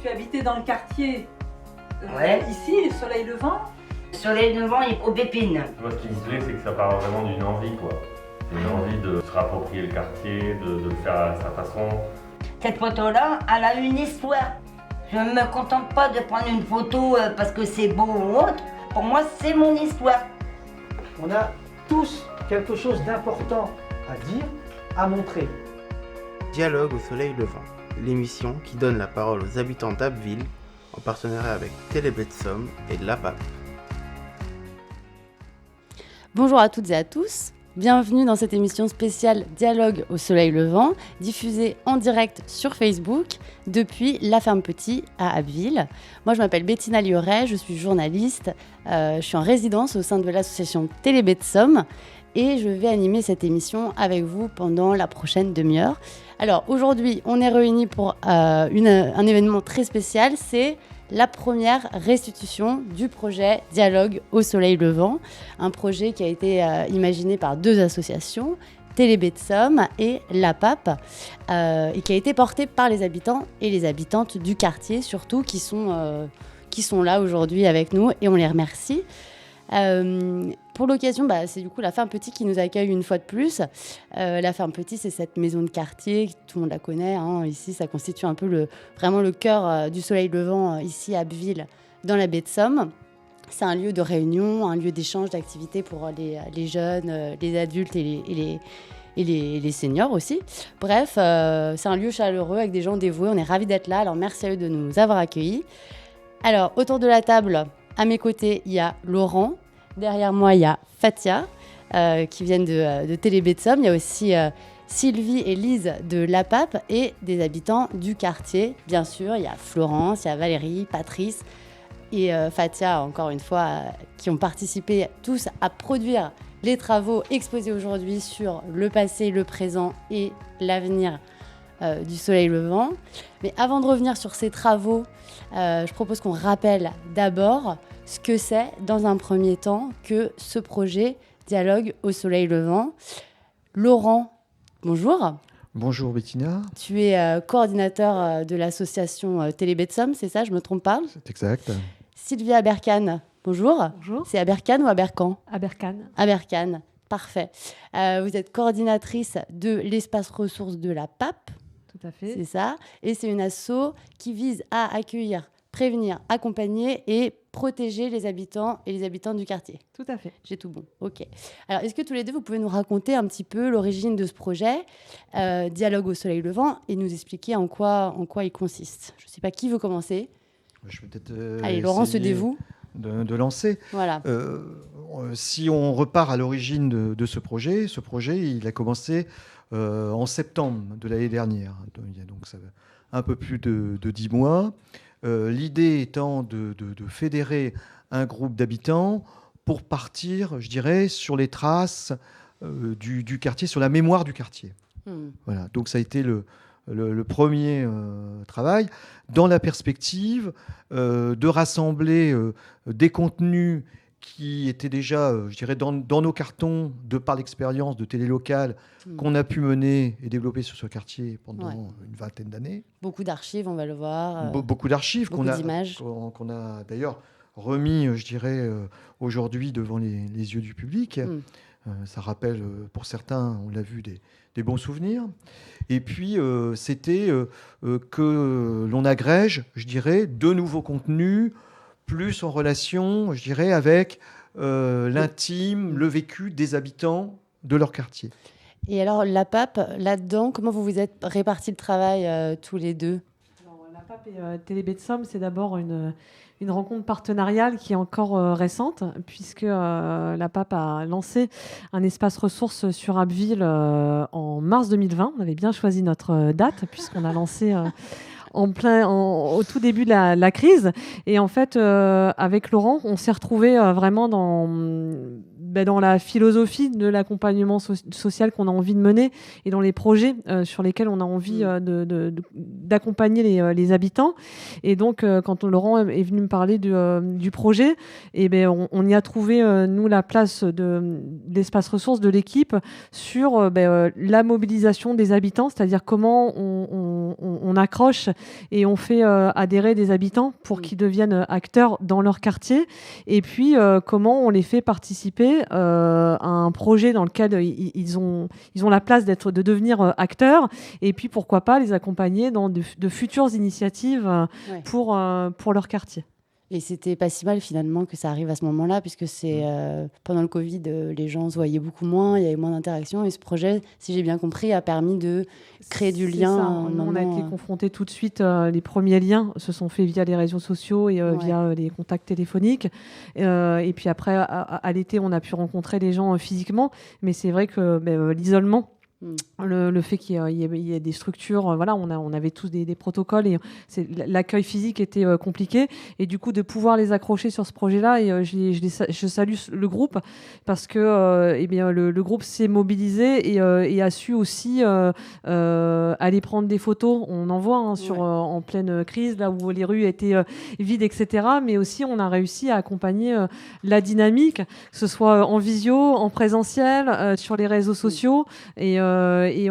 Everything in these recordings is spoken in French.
tu habitais dans le quartier Ouais. ici, Soleil Levant. Soleil Levant et Aubépine. Moi, ce qui me plaît, c'est que ça part vraiment d'une envie, quoi. C'est une envie de se rapproprier le quartier, de le faire à sa façon. Cette photo-là, elle a une histoire. Je ne me contente pas de prendre une photo parce que c'est beau ou autre. Pour moi, c'est mon histoire. On a tous quelque chose d'important à dire, à montrer. Dialogue au soleil levant, l'émission qui donne la parole aux habitants d'Abbeville en partenariat avec Télébé de Somme et l'APAP. Bonjour à toutes et à tous, bienvenue dans cette émission spéciale Dialogue au soleil levant, diffusée en direct sur Facebook depuis La Ferme Petit à Abbeville. Moi je m'appelle Bettina Lioret, je suis journaliste, je suis en résidence au sein de l'association Télébé de Somme et je vais animer cette émission avec vous pendant la prochaine demi-heure. Alors aujourd'hui on est réunis pour un événement très spécial, c'est la première restitution du projet Dialogue au soleil levant, un projet qui a été imaginé par deux associations, Télébé de Somme et l'APAP, et qui a été porté par les habitants et les habitantes du quartier, surtout qui sont là aujourd'hui avec nous, et on les remercie. Pour l'occasion, c'est du coup la Ferme Petit qui nous accueille une fois de plus. La Ferme Petit, c'est cette maison de quartier, tout le monde la connaît. Ici, ça constitue un peu vraiment le cœur du soleil levant ici à Abbeville, dans la baie de Somme. C'est un lieu de réunion, un lieu d'échange, d'activités pour les jeunes, les adultes et les seniors aussi. Bref, c'est un lieu chaleureux avec des gens dévoués. On est ravis d'être là. Alors merci à eux de nous avoir accueillis. Alors, autour de la table, à mes côtés, il y a Laurent. Derrière moi, il y a Fatia, qui viennent de Télébé de Somme. Il y a aussi Sylvie et Lise de l'APAP et des habitants du quartier. Bien sûr, il y a Florence, il y a Valérie, Patrice et Fatia, encore une fois, qui ont participé tous à produire les travaux exposés aujourd'hui sur le passé, le présent et l'avenir du soleil levant. Mais avant de revenir sur ces travaux, je propose qu'on rappelle d'abord ce que c'est, dans un premier temps, que ce projet Dialogue au soleil levant. Laurent, bonjour. Bonjour Bettina. Tu es coordinateur de l'association Télébé de Somme, c'est ça, je ne me trompe pas? C'est exact. Sylvia Abercane, bonjour. Bonjour. C'est Abercane ou Abercan? Abercane. Abercane, parfait. Vous êtes coordinatrice de l'espace ressources de la PAP. Tout à fait. C'est ça. Et c'est une asso qui vise à accueillir, prévenir, accompagner et protéger les habitants et les habitantes du quartier. Tout à fait. J'ai tout bon. OK. Alors, est-ce que tous les deux, vous pouvez nous raconter un petit peu l'origine de ce projet, Dialogue au soleil levant, et nous expliquer en quoi il consiste? Je ne sais pas qui veut commencer. Je vais peut-être Allez, Laurent se dévoue. De lancer. Voilà. Si on repart à l'origine de ce projet, il a commencé en septembre de l'année dernière. Il y a donc ça, un peu plus de 10 mois. L'idée étant de fédérer un groupe d'habitants pour partir, je dirais, sur les traces du quartier, sur la mémoire du quartier. Voilà. Donc ça a été le premier travail, dans la perspective de rassembler des contenus qui étaient déjà, je dirais, dans nos cartons, de par l'expérience de télé locale qu'on a pu mener et développer sur ce quartier pendant une vingtaine d'années. Beaucoup d'archives, on va le voir. Beaucoup d'archives beaucoup d'images. qu'on a d'ailleurs remis, je dirais, aujourd'hui devant les yeux du public. Ça rappelle, pour certains, on l'a vu, des bons souvenirs. Et puis, c'était que l'on agrège, je dirais, de nouveaux contenus, plus en relation, je dirais, avec l'intime, le vécu des habitants de leur quartier. Et alors, la PAP, là-dedans, comment vous vous êtes répartis le travail tous les deux? Alors, la PAP et Télébé de Somme, c'est d'abord une rencontre partenariale qui est encore récente, puisque la PAP a lancé un espace ressources sur Abbeville en mars 2020. On avait bien choisi notre date, puisqu'on a lancé au tout début de la crise. Et en fait, avec Laurent, on s'est retrouvés vraiment dans la philosophie de l'accompagnement social qu'on a envie de mener et dans les projets sur lesquels on a envie d'accompagner les habitants. Et donc, quand Laurent est venu me parler du projet, on y a trouvé, nous, la place de l'espace ressources de l'équipe sur la mobilisation des habitants, c'est-à-dire comment on accroche et on fait adhérer des habitants pour qu'ils deviennent acteurs dans leur quartier, et puis comment on les fait participer à un projet dans lequel ils ont la place de devenir acteurs, et puis pourquoi pas les accompagner dans de futures initiatives pour leur quartier. Et c'était pas si mal finalement que ça arrive à ce moment-là, puisque c'est pendant le Covid, les gens se voyaient beaucoup moins, il y avait moins d'interactions, et ce projet, si j'ai bien compris, a permis de créer du lien. On a été confrontés tout de suite, les premiers liens se sont faits via les réseaux sociaux et via les contacts téléphoniques. Et puis après, à l'été, on a pu rencontrer les gens physiquement, mais c'est vrai que l'isolement, le fait qu'il y ait des structures, on avait tous des protocoles, et l'accueil physique était compliqué, et du coup de pouvoir les accrocher sur ce projet-là, et je salue le groupe parce que le groupe s'est mobilisé et a su aussi aller prendre des photos. On en voit en pleine crise, là où les rues étaient vides, etc. Mais aussi on a réussi à accompagner la dynamique, que ce soit en visio, en présentiel, sur les réseaux sociaux, et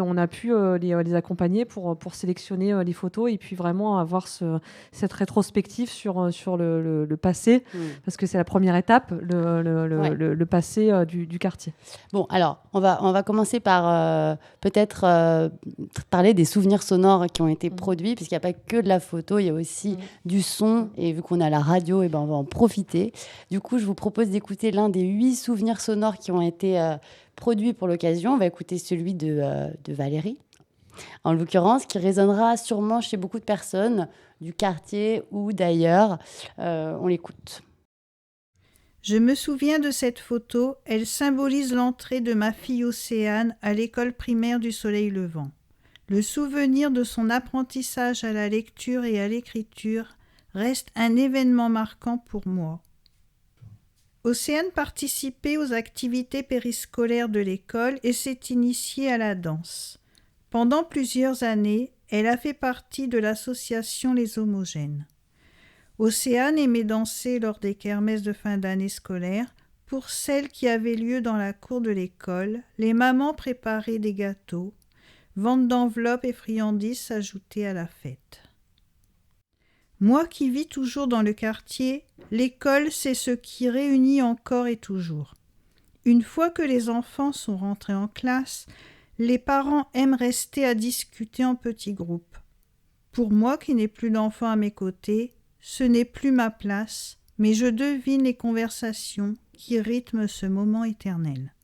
on a pu les accompagner pour sélectionner les photos, et puis vraiment avoir cette rétrospective sur le passé, parce que c'est la première étape, le passé du quartier. Bon, alors, on va commencer par peut-être parler des souvenirs sonores qui ont été produits, puisqu'il n'y a pas que de la photo, il y a aussi du son, et vu qu'on a la radio, on va en profiter. Du coup, je vous propose d'écouter l'un des 8 souvenirs sonores qui ont été produit pour l'occasion. On va écouter celui de Valérie, en l'occurrence, qui résonnera sûrement chez beaucoup de personnes du quartier ou d'ailleurs. On l'écoute. Je me souviens de cette photo. Elle symbolise l'entrée de ma fille Océane à l'école primaire du Soleil Levant. Le souvenir de son apprentissage à la lecture et à l'écriture reste un événement marquant pour moi. Océane participait aux activités périscolaires de l'école et s'est initiée à la danse. Pendant plusieurs années, elle a fait partie de l'association Les Homogènes. Océane aimait danser lors des kermesses de fin d'année scolaire. Pour celles qui avaient lieu dans la cour de l'école, les mamans préparaient des gâteaux. Vente d'enveloppes et friandises s'ajoutaient à la fête. Moi qui vis toujours dans le quartier, l'école, c'est ce qui réunit encore et toujours. Une fois que les enfants sont rentrés en classe, les parents aiment rester à discuter en petits groupes. Pour moi qui n'ai plus d'enfants à mes côtés, ce n'est plus ma place, mais je devine les conversations qui rythment ce moment éternel.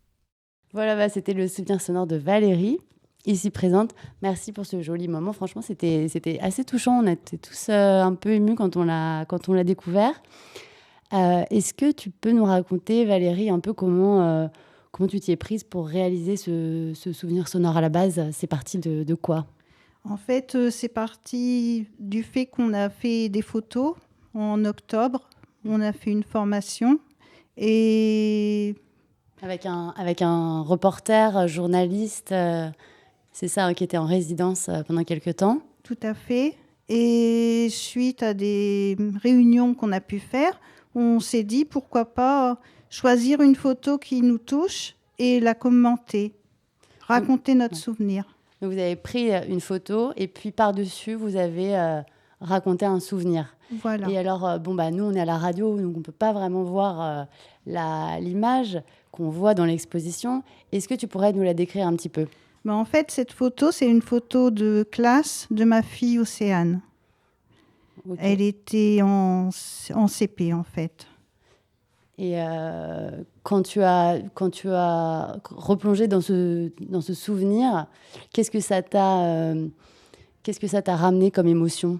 Voilà, c'était le souvenir sonore de Valérie, ici présente. Merci pour ce joli moment. Franchement, c'était assez touchant. On était tous un peu émus quand on l'a découvert. Est-ce que tu peux nous raconter, Valérie, un peu comment tu t'y es prise pour réaliser ce souvenir sonore à la base? C'est parti de quoi? En fait, c'est parti du fait qu'on a fait des photos en octobre. On a fait une formation et... Avec un reporter, journaliste, c'est ça, qui était en résidence pendant quelques temps? Tout à fait. Et suite à des réunions qu'on a pu faire, on s'est dit pourquoi pas choisir une photo qui nous touche et la commenter, raconter notre souvenir. Donc vous avez pris une photo et puis par-dessus, vous avez raconté un souvenir. Voilà. Et alors, nous, on est à la radio, donc on ne peut pas vraiment voir l'image qu'on voit dans l'exposition. Est-ce que tu pourrais nous la décrire un petit peu? En fait, cette photo, c'est une photo de classe de ma fille Océane. Okay. Elle était en CP, en fait. Et quand tu as replongé dans ce souvenir, qu'est-ce que ça t'a ramené comme émotion?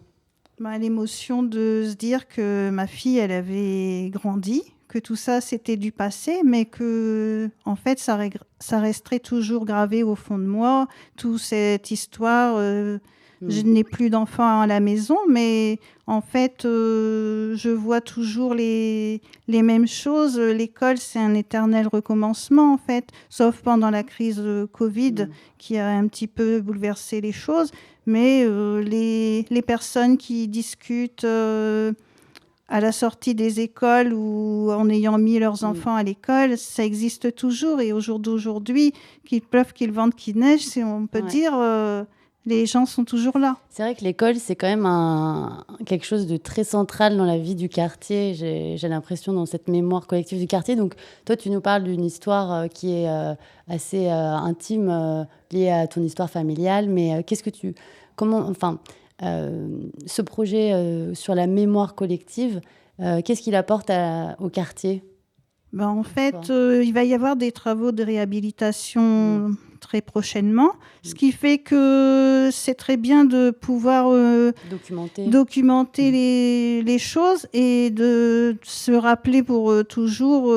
L'émotion de se dire que ma fille, elle avait grandi, que tout ça, c'était du passé, mais que, en fait, ça resterait toujours gravé au fond de moi, toute cette histoire Je n'ai plus d'enfants à la maison, mais en fait, je vois toujours les mêmes choses. L'école, c'est un éternel recommencement, en fait, sauf pendant la crise Covid qui a un petit peu bouleversé les choses. Mais les personnes qui discutent à la sortie des écoles ou en ayant mis leurs enfants à l'école, ça existe toujours. Et au jour d'aujourd'hui, qu'il pleuve, qu'il vente, qu'il neige, si on peut dire... les gens sont toujours là. C'est vrai que l'école, c'est quand même quelque chose de très central dans la vie du quartier. J'ai l'impression dans cette mémoire collective du quartier. Donc, toi, tu nous parles d'une histoire qui est assez intime, liée à ton histoire familiale. Mais ce projet sur la mémoire collective, qu'est-ce qu'il apporte au quartier ? En fait, il va y avoir des travaux de réhabilitation très prochainement, ce qui fait que c'est très bien de pouvoir documenter les choses et de se rappeler pour toujours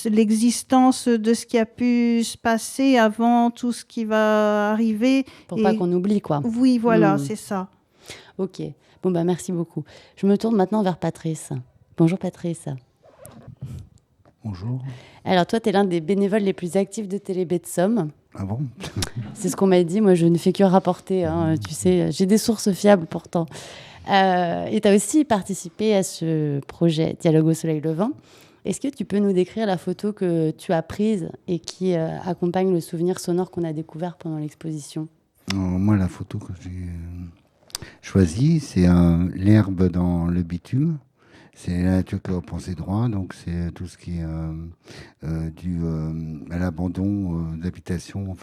l'existence de ce qui a pu se passer avant tout ce qui va arriver. Pour pas qu'on oublie, quoi. Oui, voilà, c'est ça. Ok. Bon, merci beaucoup. Je me tourne maintenant vers Patrice. Bonjour Patrice. Bonjour. Alors toi, tu es l'un des bénévoles les plus actifs de Télébé de Somme. Ah bon ? C'est ce qu'on m'a dit. Moi, je ne fais que rapporter. Tu sais, j'ai des sources fiables pourtant. Et tu as aussi participé à ce projet Dialogue au soleil levant. Est-ce que tu peux nous décrire la photo que tu as prise et qui accompagne le souvenir sonore qu'on a découvert pendant l'exposition ? Moi, la photo que j'ai choisie, c'est l'herbe dans le bitume. C'est la nature qui reprend ses droits, donc c'est tout ce qui est dû à l'abandon d'habitation,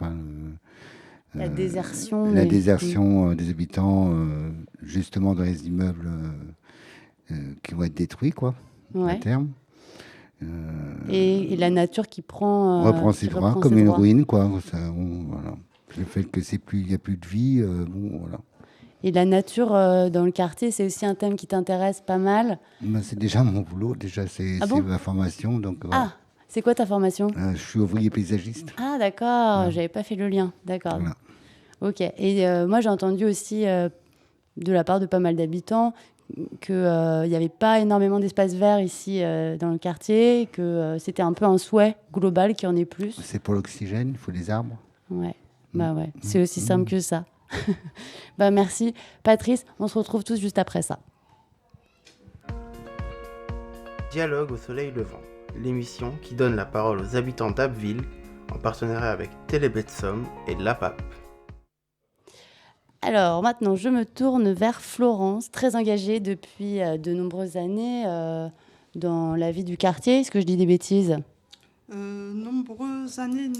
la désertion. La désertion des habitants, justement dans les immeubles qui vont être détruits, quoi, à terme. Et la nature qui reprend ses droits comme une ruine, quoi. Voilà. Le fait que il n'y a plus de vie, voilà. Et la nature dans le quartier, c'est aussi un thème qui t'intéresse pas mal. C'est déjà mon boulot, c'est ma formation. Donc, voilà. Ah, c'est quoi ta formation ? Je suis ouvrier paysagiste. Ah d'accord, j'avais pas fait le lien, d'accord. Voilà. Ok, et moi j'ai entendu aussi de la part de pas mal d'habitants qu'il n'y avait pas énormément d'espace vert ici dans le quartier, que c'était un peu un souhait global qu'il y en ait plus. C'est pour l'oxygène, il faut des arbres. Ouais, c'est aussi simple que ça. Merci Patrice, on se retrouve tous juste après ça. Dialogue au soleil levant, l'émission qui donne la parole aux habitants d'Abbeville en partenariat avec Télébé de Somme et l'APAP. Alors maintenant, je me tourne vers Florence, très engagée depuis de nombreuses années dans la vie du quartier. Est-ce que je dis des bêtises ? Nombreuses années...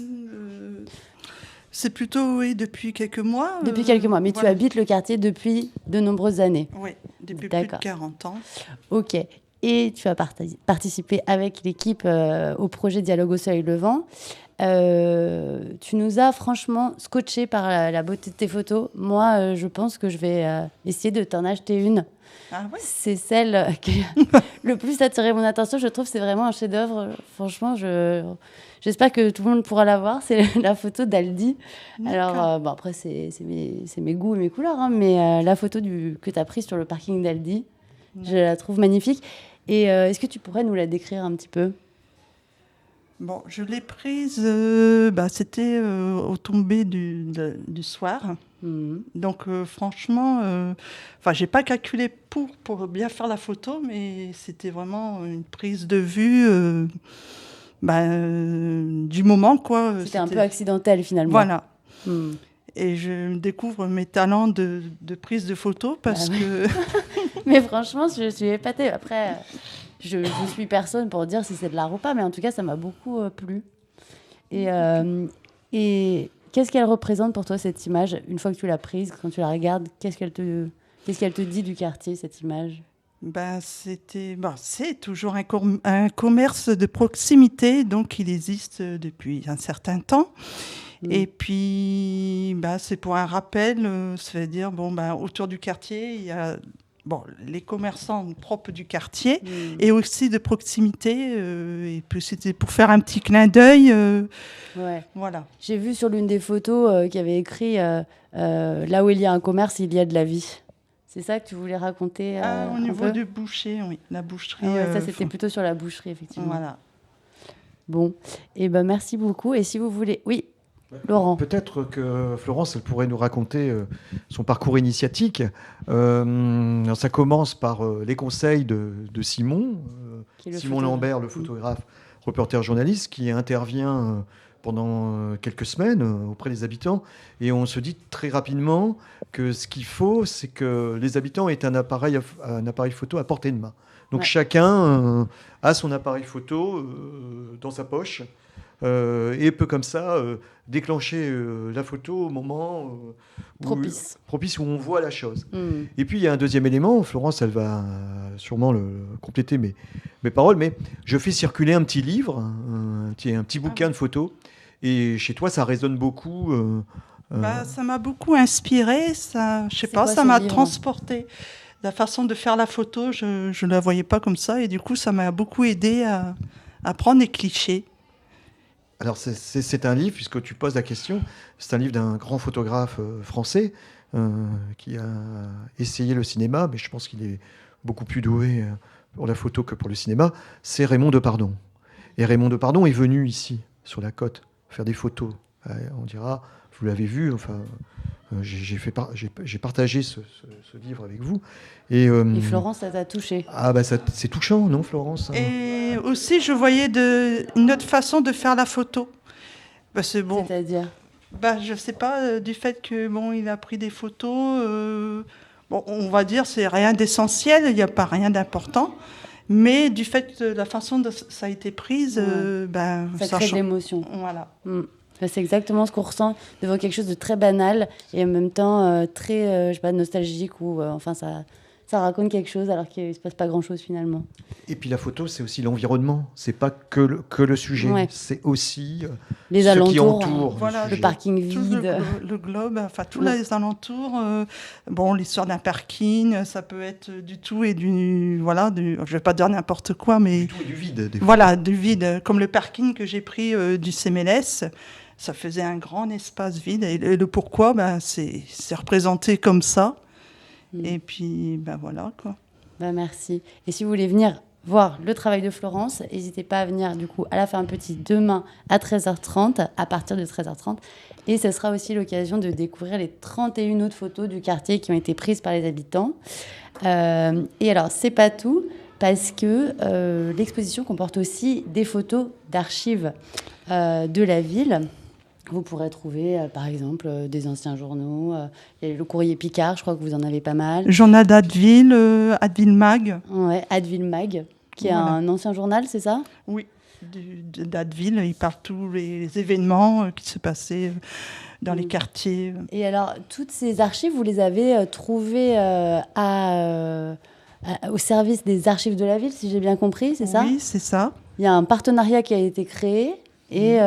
C'est plutôt, depuis quelques mois. Depuis quelques mois, mais voilà. Tu habites le quartier depuis de nombreuses années. Oui, depuis plus de 40 ans. Ok, et tu as participé avec l'équipe au projet Dialogue au soleil levant. Tu nous as franchement scotché par la beauté de tes photos. Moi, je pense que je vais essayer de t'en acheter une. Ah ouais. C'est celle qui le plus attiré mon attention. Je trouve que c'est vraiment un chef-d'œuvre. Franchement, j'espère que tout le monde pourra la voir. C'est la photo d'Aldi. D'accord. Alors, après, c'est mes goûts et mes couleurs, hein, mais la photo que tu as prise sur le parking d'Aldi, je la trouve magnifique. Et est-ce que tu pourrais nous la décrire un petit peu ? Bon, je l'ai prise, c'était au tombé du soir. Donc, franchement, j'ai pas calculé pour bien faire la photo, mais c'était vraiment une prise de vue du moment, quoi. C'était un peu accidentel, finalement. Voilà. Et je découvre mes talents de prise de photo parce que... Mais franchement, je suis épatée. Après... Je ne suis personne pour dire si c'est de l'art ou pas, mais en tout cas, ça m'a beaucoup plu. Et qu'est-ce qu'elle représente pour toi, cette image ? Une fois que tu l'as prise, quand tu la regardes, qu'est-ce qu'elle te dit du quartier, cette image ? C'est toujours un commerce de proximité, donc il existe depuis un certain temps. Et puis, c'est pour un rappel, c'est-à-dire, autour du quartier, il y a les commerçants propres du quartier et aussi de proximité. Et puis c'était pour faire un petit clin d'œil. Ouais. Voilà. J'ai vu sur l'une des photos qu'il y avait écrit là où il y a un commerce, il y a de la vie. C'est ça que tu voulais raconter au niveau du boucher, oui, la boucherie. Ça, c'était plutôt sur la boucherie, effectivement. Voilà. Bon, et merci beaucoup. Et si vous voulez... Oui, Laurent. Peut-être que Florence, elle pourrait nous raconter son parcours initiatique. Ça commence par les conseils de Simon, Simon Lambert, le photographe, reporter journaliste, qui intervient pendant quelques semaines auprès des habitants. Et on se dit très rapidement que ce qu'il faut, c'est que les habitants aient un appareil photo à portée de main. Donc chacun a son appareil photo dans sa poche et peut comme ça déclencher la photo au moment propice où on voit la chose. Et puis il y a un deuxième élément, Florence elle va sûrement compléter mes paroles, mais je fais circuler un petit livre, un petit bouquin de photos, et chez toi ça résonne beaucoup. Ça m'a beaucoup inspiré, ça m'a transporté. La façon de faire la photo, je ne la voyais pas comme ça, et du coup ça m'a beaucoup aidé à prendre les clichés. Alors c'est un livre, puisque tu poses la question, c'est un livre d'un grand photographe français qui a essayé le cinéma, mais je pense qu'il est beaucoup plus doué pour la photo que pour le cinéma, c'est Raymond Depardon. Et Raymond Depardon est venu ici, sur la côte, faire des photos. On dira, vous l'avez vu, enfin, j'ai partagé ce livre avec vous. Et Florence, ça t'a touché. C'est touchant, non, Florence? Et aussi, je voyais une autre façon de faire la photo. C'est-à-dire je ne sais pas, du fait que il a pris des photos, on va dire c'est rien d'essentiel, il n'y a pas rien d'important, mais du fait de la façon dont ça a été prise, ça crée de l'émotion. Voilà. C'est exactement ce qu'on ressent devant quelque chose de très banal et en même temps très nostalgique ou ça raconte quelque chose alors qu'il ne se passe pas grand-chose finalement. Et puis la photo, c'est aussi l'environnement. C'est pas que le sujet, c'est aussi les ce alentours, qui entoure le parking vide. Le globe, tous les alentours. L'histoire d'un parking, ça peut être du tout et du... Voilà, je vais pas dire n'importe quoi, mais... Du tout et du vide. Voilà, du vide. Comme le parking que j'ai pris du CMLS, ça faisait un grand espace vide. Et le pourquoi, c'est représenté comme ça. Et puis, voilà, quoi. Merci. Et si vous voulez venir voir le travail de Florence, n'hésitez pas à venir, du coup, à la Ferme Petit demain à 13h30, à partir de 13h30. Et ce sera aussi l'occasion de découvrir les 31 autres photos du quartier qui ont été prises par les habitants. Et alors, c'est pas tout, parce que l'exposition comporte aussi des photos d'archives de la ville. Vous pourrez trouver, par exemple, des anciens journaux. Il y a le Courrier Picard, je crois que vous en avez pas mal. Journal d'Addeville, Addeville Mag. Oui, Addeville Mag, qui est un ancien journal, c'est ça? Oui, d'Addeville. Il parle tous les événements qui se passaient dans les quartiers. Et alors, toutes ces archives, vous les avez trouvées au service des archives de la ville, si j'ai bien compris, c'est ça? Oui, c'est ça. Il y a un partenariat qui a été créé. Et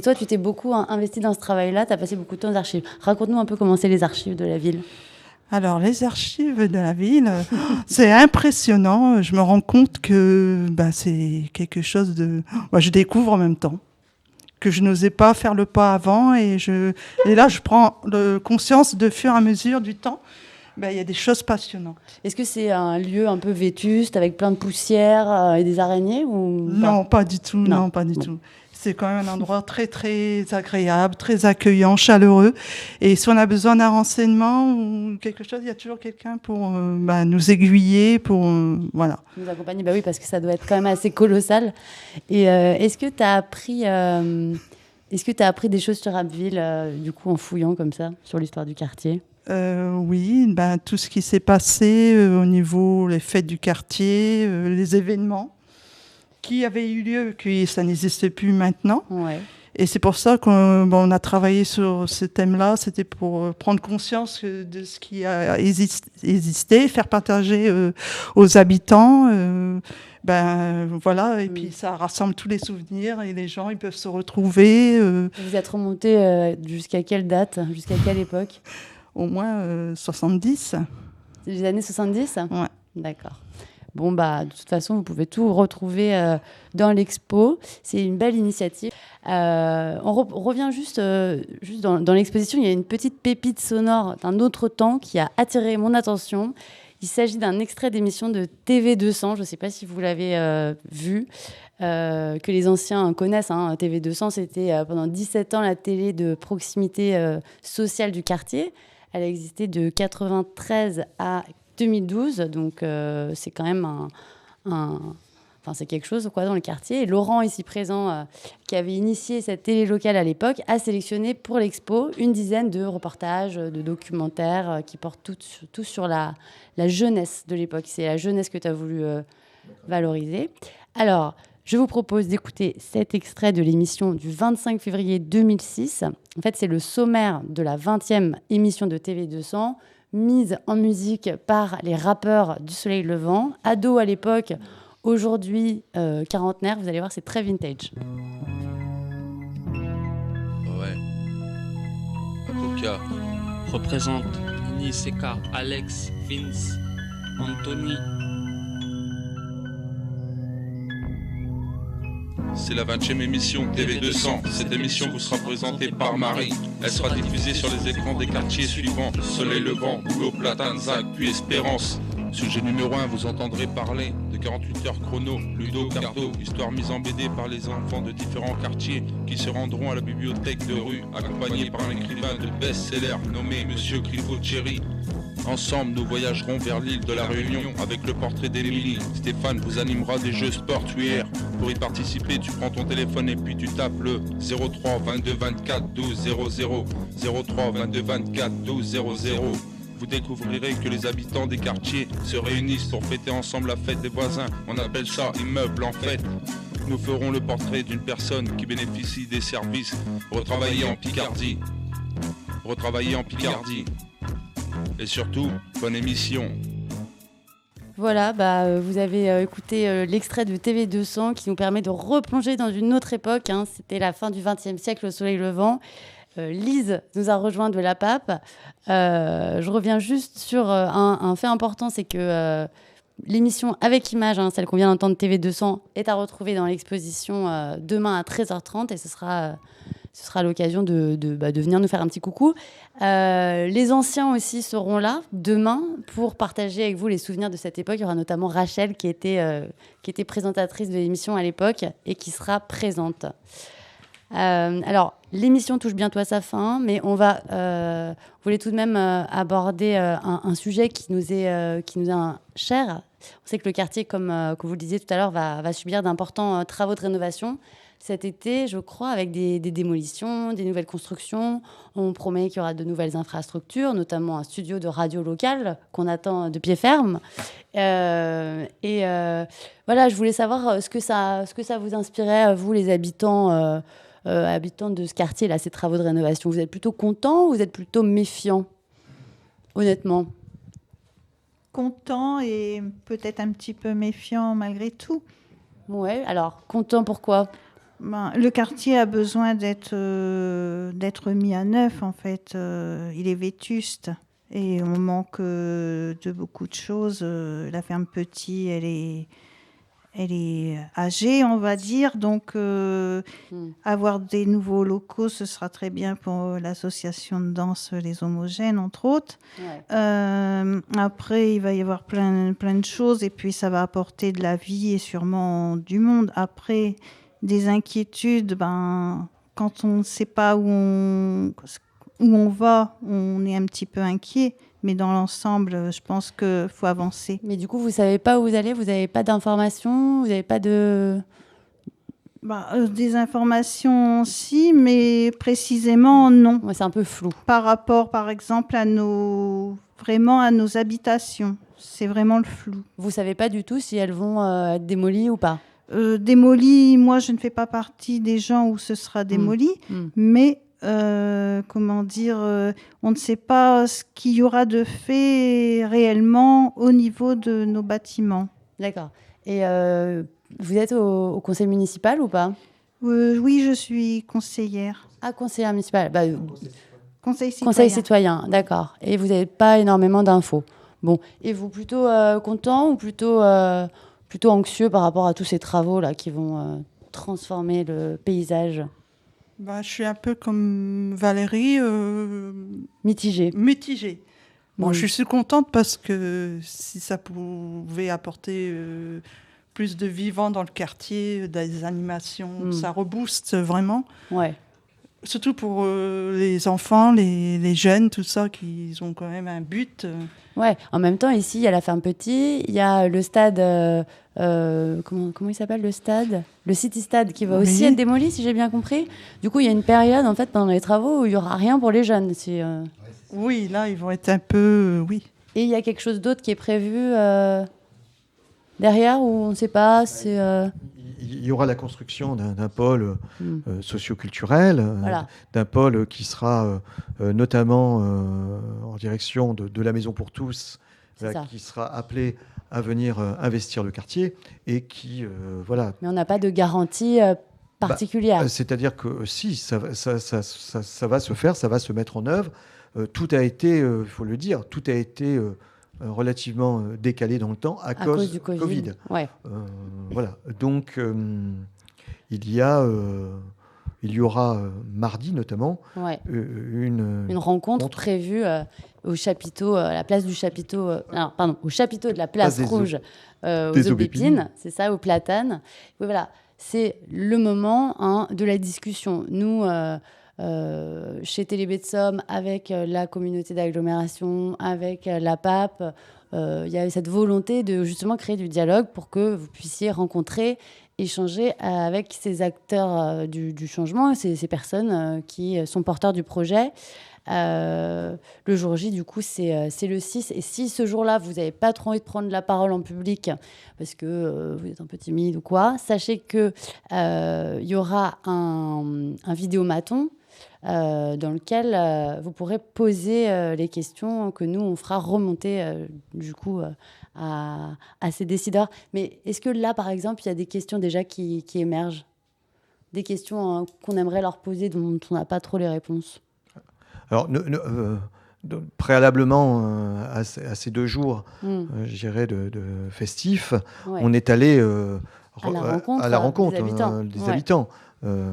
toi, tu t'es beaucoup investi dans ce travail-là, tu as passé beaucoup de temps aux archives. Raconte-nous un peu comment c'est les archives de la ville. Alors, les archives de la ville, c'est impressionnant. Je me rends compte que c'est quelque chose de... je découvre en même temps, que je n'osais pas faire le pas avant. Et là, je prends conscience de fur et à mesure du temps. Il y a des choses passionnantes. Est-ce que c'est un lieu un peu vétuste, avec plein de poussière et des araignées ou Non, pas du tout. Non, pas du tout. C'est quand même un endroit très, très agréable, très accueillant, chaleureux. Et si on a besoin d'un renseignement ou quelque chose, il y a toujours quelqu'un pour nous aiguiller, pour... voilà. Nous accompagner, oui, parce que ça doit être quand même assez colossal. Et est-ce que tu as appris des choses sur Abbeville, du coup, en fouillant comme ça, sur l'histoire du quartier? Oui, tout ce qui s'est passé au niveau des fêtes du quartier, les événements qui avaient eu lieu, que ça n'existe plus maintenant. Ouais. Et c'est pour ça qu'on a travaillé sur ce thème-là. C'était pour prendre conscience de ce qui a existé, faire partager aux habitants. Voilà, et puis ça rassemble tous les souvenirs et les gens, ils peuvent se retrouver. Vous êtes remonté jusqu'à quelle date? Jusqu'à quelle époque? Au moins 70. Les années 70 ? Ouais. D'accord. Bon, de toute façon, vous pouvez tout retrouver dans l'expo. C'est une belle initiative. On revient juste dans l'exposition. Il y a une petite pépite sonore d'un autre temps qui a attiré mon attention. Il s'agit d'un extrait d'émission de TV200. Je ne sais pas si vous l'avez vu, que les anciens connaissent. TV200, c'était pendant 17 ans la télé de proximité sociale du quartier. Elle a existé de 93 à 2012, donc c'est quand même c'est quelque chose dans le quartier. Et Laurent, ici présent, qui avait initié cette télé locale à l'époque, a sélectionné pour l'expo une dizaine de reportages, de documentaires qui portent tous sur la jeunesse de l'époque. C'est la jeunesse que tu as voulu valoriser. Alors, je vous propose d'écouter cet extrait de l'émission du 25 février 2006. En fait, c'est le sommaire de la 20e émission de TV200, mise en musique par les rappeurs du Soleil Levant, ados à l'époque, aujourd'hui quarantenaires. Vous allez voir, c'est très vintage. Ouais. Coca représente Niseka, Alex, Vince, Anthony. C'est la 20e émission TV200. Cette émission vous sera présentée par Marie. Elle sera diffusée sur les écrans des quartiers suivants: Soleil Levant, Boulot, Platane, Zac, puis Espérance. Sujet numéro 1, vous entendrez parler de 48 heures chrono, Ludo, Cardo, histoire mise en BD par les enfants de différents quartiers qui se rendront à la bibliothèque de rue, accompagnés par un écrivain de best-seller nommé Monsieur Grifo-Thierry. Ensemble, nous voyagerons vers l'île de la Réunion avec le portrait d'Émilie. Stéphane vous animera des jeux sportuaires. Pour y participer, tu prends ton téléphone et puis tu tapes le 03 22 24 12 00. 03 22 24 12 00. Vous découvrirez que les habitants des quartiers se réunissent pour fêter ensemble la fête des voisins. On appelle ça immeuble en fête. Nous ferons le portrait d'une personne qui bénéficie des services retravaillés en Picardie. Et surtout, bonne émission. Voilà, vous avez écouté l'extrait de TV200 qui nous permet de replonger dans une autre époque. C'était la fin du XXe siècle au Soleil Levant. Lise nous a rejoint de la PAP. Je reviens juste sur un fait important, c'est que l'émission avec images, celle qu'on vient d'entendre, TV200, est à retrouver dans l'exposition demain à 13h30 et ce sera l'occasion de venir nous faire un petit coucou. Les anciens aussi seront là demain pour partager avec vous les souvenirs de cette époque. Il y aura notamment Rachel qui était présentatrice de l'émission à l'époque et qui sera présente. Alors, l'émission touche bientôt à sa fin, mais on voulait tout de même aborder un sujet qui nous est cher. On sait que le quartier, comme vous le disiez tout à l'heure, va subir d'importants travaux de rénovation cet été, je crois, avec des démolitions, des nouvelles constructions. On promet qu'il y aura de nouvelles infrastructures, notamment un studio de radio local qu'on attend de pied ferme. Voilà, je voulais savoir ce que ça vous inspirait, vous, les habitants de ce quartier-là, ces travaux de rénovation. Vous êtes plutôt contents ou vous êtes plutôt méfiants, honnêtement? Content et peut-être un petit peu méfiant malgré tout. Ouais, alors, content pourquoi? Le quartier a besoin d'être mis à neuf, en fait. Il est vétuste et on manque de beaucoup de choses. La ferme Petit, elle est âgée, on va dire. Donc, avoir des nouveaux locaux, ce sera très bien pour l'association de danse Les Homogènes, entre autres. Ouais. Après, il va y avoir plein de choses et puis ça va apporter de la vie et sûrement du monde. Après, des inquiétudes, quand on ne sait pas où on va, on est un petit peu inquiet. Mais dans l'ensemble, je pense qu'il faut avancer. Mais du coup, vous ne savez pas où vous allez? Vous n'avez pas d'informations? Vous n'avez pas de... Des informations, si, mais précisément, non. Ouais, c'est un peu flou. Par rapport, par exemple, à nos habitations. C'est vraiment le flou. Vous ne savez pas du tout si elles vont être démolies ou pas? Démolies, moi, je ne fais pas partie des gens où ce sera démoli, mais... on ne sait pas ce qu'il y aura de fait réellement au niveau de nos bâtiments. D'accord. Et vous êtes au conseil municipal ou pas? Oui, je suis conseillère. Ah, conseillère municipale. Conseil citoyen. Conseil citoyen, d'accord. Et vous n'avez pas énormément d'infos. Bon, et vous, plutôt content ou plutôt anxieux par rapport à tous ces travaux-là qui vont transformer le paysage? Je suis un peu comme Valérie. Mitigée. Bon, je suis contente parce que si ça pouvait apporter plus de vivants dans le quartier, des animations, ça rebooste vraiment. Ouais. Surtout pour les enfants, les jeunes, tout ça, qui ont quand même un but. Ouais, en même temps, ici, il y a la ferme Petit, il y a le stade, comment il s'appelle le stade? Le City Stade qui va aussi être démoli, si j'ai bien compris. Du coup, il y a une période, en fait, pendant les travaux où il n'y aura rien pour les jeunes. Oui, là, ils vont être un peu... oui. Et il y a quelque chose d'autre qui est prévu derrière, où on ne sait pas, Il y aura la construction d'un pôle socioculturel, d'un pôle qui sera notamment en direction de la Maison pour tous, qui sera appelé à venir investir le quartier et qui, voilà. Mais on n'a pas de garantie particulière. C'est-à-dire que si, ça va se faire, ça va se mettre en œuvre. Tout a été, il faut le dire, tout a été relativement décalé dans le temps à cause du Covid. Ouais. Voilà. Donc, il y aura mardi notamment une rencontre prévue au chapiteau, à la place du chapiteau, au chapiteau de la place Rouge aux Aubépines, c'est ça, aux Platanes. Oui, voilà, c'est le moment de la discussion. Nous, chez Télébé de Somme, avec la communauté d'agglomération, avec la PAP, il y a cette volonté de justement créer du dialogue pour que vous puissiez rencontrer, échanger avec ces acteurs du changement, ces personnes qui sont porteurs du projet. Le jour J, du coup, c'est le 6. Et si ce jour-là, vous n'avez pas trop envie de prendre la parole en public parce que vous êtes un peu timide ou quoi, sachez qu'il y aura un vidéomaton dans lequel vous pourrez poser les questions que nous, on fera remonter du coup à ces décideurs. Mais est-ce que là, par exemple, il y a des questions déjà qui émergent? Des questions qu'on aimerait leur poser dont on n'a pas trop les réponses? Alors, préalablement à ces 2 jours, je dirais, de festifs, on est allé à la rencontre des habitants.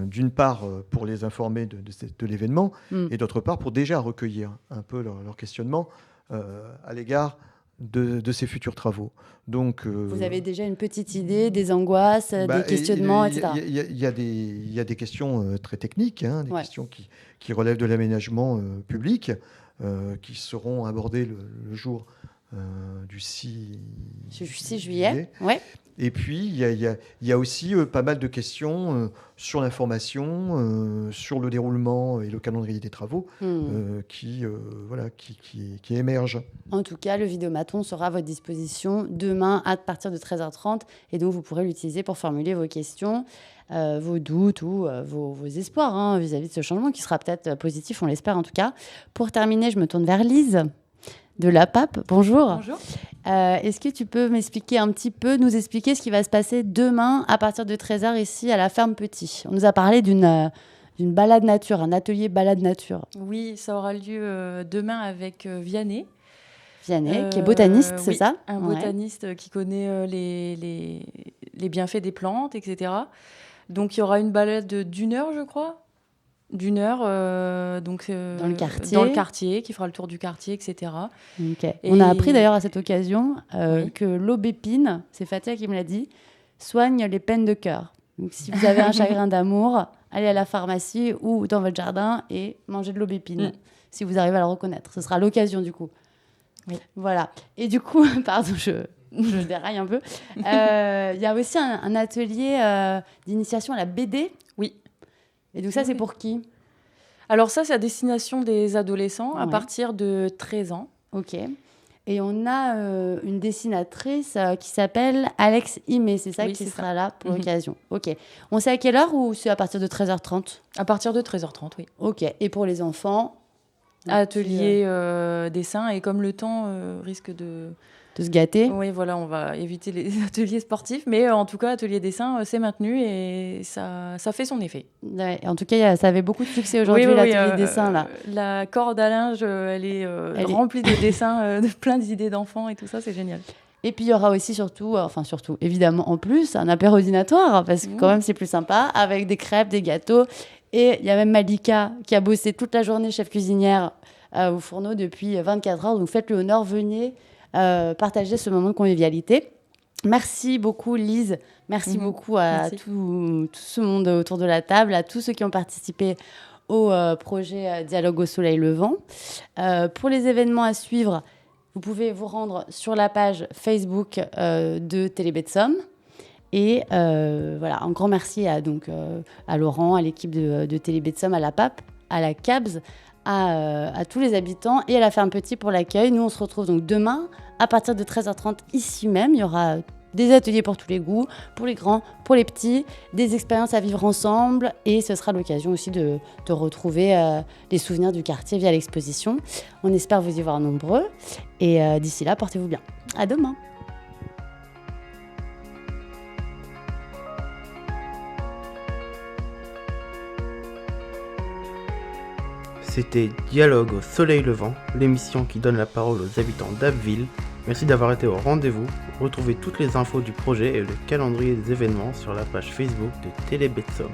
D'une part, pour les informer de l'événement, et d'autre part, pour déjà recueillir un peu leur questionnement à l'égard de ces futurs travaux. Donc, vous avez déjà une petite idée des angoisses, des questionnements, etc. Il y a des questions très techniques, des questions qui relèvent de l'aménagement public, qui seront abordées le jour du 6 juillet. Ouais. Et puis, il y a aussi pas mal de questions sur l'information, sur le déroulement et le calendrier des travaux qui émergent. En tout cas, le vidéomaton sera à votre disposition demain à partir de 13h30. Et donc, vous pourrez l'utiliser pour formuler vos questions, vos doutes ou vos espoirs vis-à-vis de ce changement qui sera peut-être positif, on l'espère en tout cas. Pour terminer, je me tourne vers Lise de la PAP. Bonjour. Bonjour. Est-ce que tu peux nous expliquer ce qui va se passer demain à partir de 13h ici à la ferme Petit? On nous a parlé d'une balade nature, un atelier balade nature. Oui, ça aura lieu demain avec Vianney. Vianney, qui est botaniste, c'est ça? Un botaniste qui connaît les bienfaits des plantes, etc. Donc il y aura une balade d'1 heure, je crois. Dans le quartier, qui fera le tour du quartier, etc. Okay. On a appris d'ailleurs à cette occasion que l'aubépine, c'est Fatia qui me l'a dit, soigne les peines de cœur. Donc si vous avez un chagrin d'amour, allez à la pharmacie ou dans votre jardin et mangez de l'aubépine, si vous arrivez à le reconnaître. Ce sera l'occasion du coup. Oui. Voilà. Et du coup, pardon, je déraille un peu. Il y a aussi un atelier d'initiation à la BD. Oui. Et donc ça, c'est pour qui? Alors ça, c'est à destination des adolescents à partir de 13 ans. Ok. Et on a une dessinatrice qui s'appelle Alex Imé, c'est ça qui sera là pour l'occasion. Ok. On sait à quelle heure ou c'est à partir de 13h30? À partir de 13h30, oui. Ok. Et pour les enfants? Atelier dessin, et comme le temps risque de se gâter. Oui, voilà, on va éviter les ateliers sportifs, mais en tout cas, atelier dessin, c'est maintenu et ça fait son effet. Ouais, en tout cas, ça avait beaucoup de succès aujourd'hui, l'atelier dessin. Là. La corde à linge, elle est remplie de dessins, de plein d'idées d'enfants et tout ça, c'est génial. Et puis il y aura aussi surtout, évidemment en plus, un apéro dînatoire, parce que quand même c'est plus sympa, avec des crêpes, des gâteaux. Et il y a même Malika qui a bossé toute la journée chef cuisinière au fourneau depuis 24 heures. Donc faites-le honneur, venez partager ce moment de convivialité. Merci beaucoup Lise, merci beaucoup à tout ce monde autour de la table, à tous ceux qui ont participé au projet Dialogue au soleil levant. Pour les événements à suivre, vous pouvez vous rendre sur la page Facebook de Télébetsum. Et voilà, un grand merci à Laurent, à l'équipe de Télébetsum, à la PAP, à la CABS, à tous les habitants et à la Ferme Petit pour l'accueil. Nous, on se retrouve donc demain à partir de 13h30 ici même. Il y aura des ateliers pour tous les goûts, pour les grands, pour les petits, des expériences à vivre ensemble et ce sera l'occasion aussi de retrouver les souvenirs du quartier via l'exposition. On espère vous y voir nombreux et d'ici là, portez-vous bien. À demain. C'était Dialogue au soleil levant, l'émission qui donne la parole aux habitants d'Abbeville. Merci d'avoir été au rendez-vous. Retrouvez toutes les infos du projet et le calendrier des événements sur la page Facebook de Télébetsum.